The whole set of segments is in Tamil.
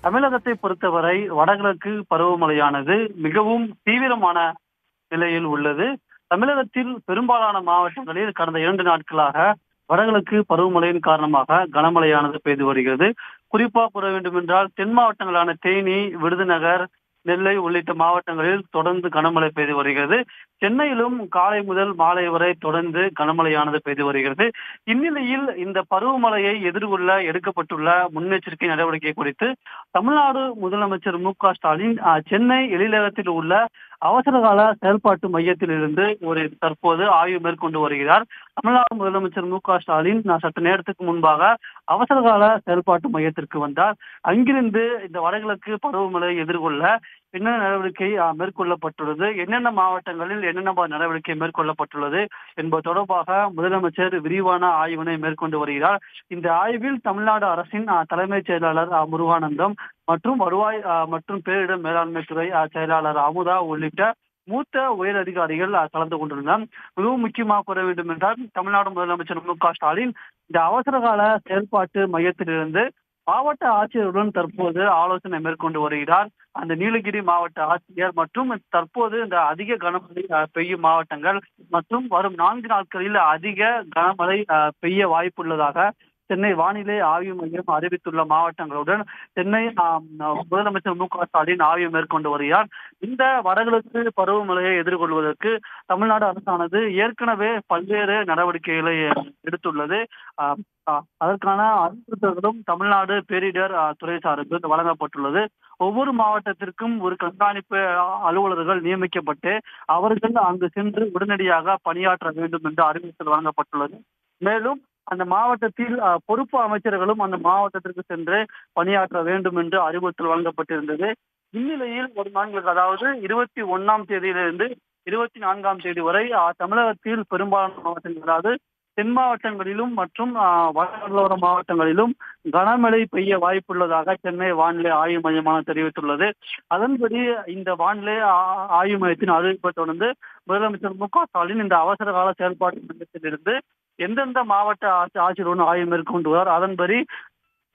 தமிழகத்தை பொறுத்தவரை வடகிழக்கு பருவமழையானது மிகவும் தீவிரமான நிலையில் உள்ளது. தமிழகத்தில் பெரும்பாலான மாவட்டங்களில் கடந்த 2 நாட்களாக வடகிழக்கு பருவமழையின் காரணமாக கனமழையானது பெய்து வருகிறது. குறிப்பா கூற வேண்டுமென்றால் தென் மாவட்டங்களான தேனி, விருதுநகர், நெல்லை உள்ளிட்ட மாவட்டங்களில் தொடர்ந்து கனமழை பெய்து வருகிறது. சென்னையிலும் காலை முதல் மாலை வரை தொடர்ந்து கனமழையானது பெய்து வருகிறது. இந்நிலையில் இந்த பருவமழையை எதிர்கொள்ள எடுக்கப்பட்டுள்ள முன்னெச்சரிக்கை நடவடிக்கை குறித்து தமிழ்நாடு முதலமைச்சர் மு.க.ஸ்டாலின் சென்னை எழிலகத்தில் உள்ள அவசரகால செயல்பாட்டு மையத்தில் இருந்து தற்போது ஆய்வு மேற்கொண்டு வருகிறார். தமிழ்நாடு முதலமைச்சர் மு.க.ஸ்டாலின் சற்று நேரத்துக்கு முன்பாக அவசரகால செயல்பாட்டு மையத்திற்கு வந்தார். அங்கிருந்து இந்த வடகிழக்கு பருவமழையை எதிர்கொள்ள என்ன நடவடிக்கை மேற்கொள்ளப்பட்டுள்ளது, என்னென்ன மாவட்டங்களில் என்னென்ன நடவடிக்கை மேற்கொள்ளப்பட்டுள்ளது என்பது தொடர்பாக முதலமைச்சர் விரிவான ஆய்வினை மேற்கொண்டு வருகிறார். இந்த ஆய்வில் தமிழ்நாடு அரசின் தலைமைச் செயலாளர் முருகானந்தம் மற்றும் வருவாய் மற்றும் பேரிடர் மேலாண்மை துறை செயலாளர் அமுதா உள்ளிட்ட மூத்த உயர் அதிகாரிகள் கலந்து கொண்டுள்ளனர். மிகவும் முக்கியமாக கூற வேண்டும் என்றால் தமிழ்நாடு முதலமைச்சர் மு.க.ஸ்டாலின் இந்த அவசரகால செயல்பாட்டு மையத்திலிருந்து மாவட்ட ஆட்சியருடன் தற்போது ஆலோசனை மேற்கொண்டு வருகிறார். அந்த நீலகிரி மாவட்ட ஆட்சியர் மற்றும் தற்போது இந்த அதிக கனமழை பெய்யும் மாவட்டங்கள் மற்றும் வரும் 4 நாட்களில் அதிக கனமழை பெய்ய வாய்ப்புள்ளதாக சென்னை வானிலை ஆய்வு மையம் அறிவித்துள்ள மாவட்டங்களுடன் சென்னை முதலமைச்சர் மு.க.ஸ்டாலின் ஆய்வு மேற்கொண்டு வருகிறார். இந்த வடகிழக்கு பருவமழையை எதிர்கொள்வதற்கு தமிழ்நாடு அரசானது ஏற்கனவே பல்வேறு நடவடிக்கைகளை எடுத்துள்ளது. அதற்கான அறிவுறுத்தல்களும் தமிழ்நாடு பேரிடர் துறை சார்பில் வழங்கப்பட்டுள்ளது. ஒவ்வொரு மாவட்டத்திற்கும் ஒரு கண்காணிப்பு அலுவலர்கள் நியமிக்கப்பட்டு அவர்கள் அங்கு சென்று உடனடியாக பணியாற்ற வேண்டும் என்று அறிவுறுத்தல் வழங்கப்பட்டுள்ளது. மேலும் அந்த மாவட்டத்தில் பொறுப்பு அமைச்சர்களும் அந்த மாவட்டத்திற்கு சென்று பணியாற்ற வேண்டும் என்று அறிவுறுத்தல் வழங்கப்பட்டிருந்தது. இந்நிலையில் ஒரு நாட்களுக்கு அதாவது 21ஆம் தேதியிலிருந்து 24ஆம் தேதி வரை தமிழகத்தில் பெரும்பாலான மாவட்டங்கள் அதாவது தென் மாவட்டங்களிலும் மற்றும் வடகடலோர மாவட்டங்களிலும் கனமழை பெய்ய வாய்ப்புள்ளதாக சென்னை வானிலை ஆய்வு மையமானது தெரிவித்துள்ளது. அதன்படி இந்த வானிலை ஆய்வு மையத்தின் அறிவிப்பை தொடர்ந்து முதலமைச்சர் மு.க.ஸ்டாலின் இந்த அவசர கால செயல்பாட்டு மையத்திலிருந்து எந்தெந்த மாவட்ட ஆட்சியருடன் ஆய்வு மேற்கொண்டுள்ளார். அதன்படி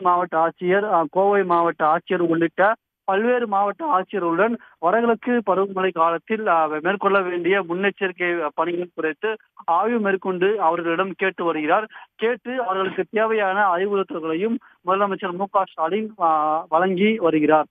மாவட்ட ஆட்சியர், கோவை மாவட்ட ஆட்சியர் உள்ளிட்ட பல்வேறு மாவட்ட ஆட்சியர்களுடன் வடகிழக்கு பருவமழை காலத்தில் மேற்கொள்ள வேண்டிய முன்னெச்சரிக்கை பணிகள் குறித்து ஆய்வு மேற்கொண்டு அவர்களிடம் கேட்டு வருகிறார். கேட்டு அவர்களுக்கு தேவையான அறிவுறுத்தல்களையும் முதலமைச்சர் மு.க.ஸ்டாலின் வழங்கி வருகிறார்.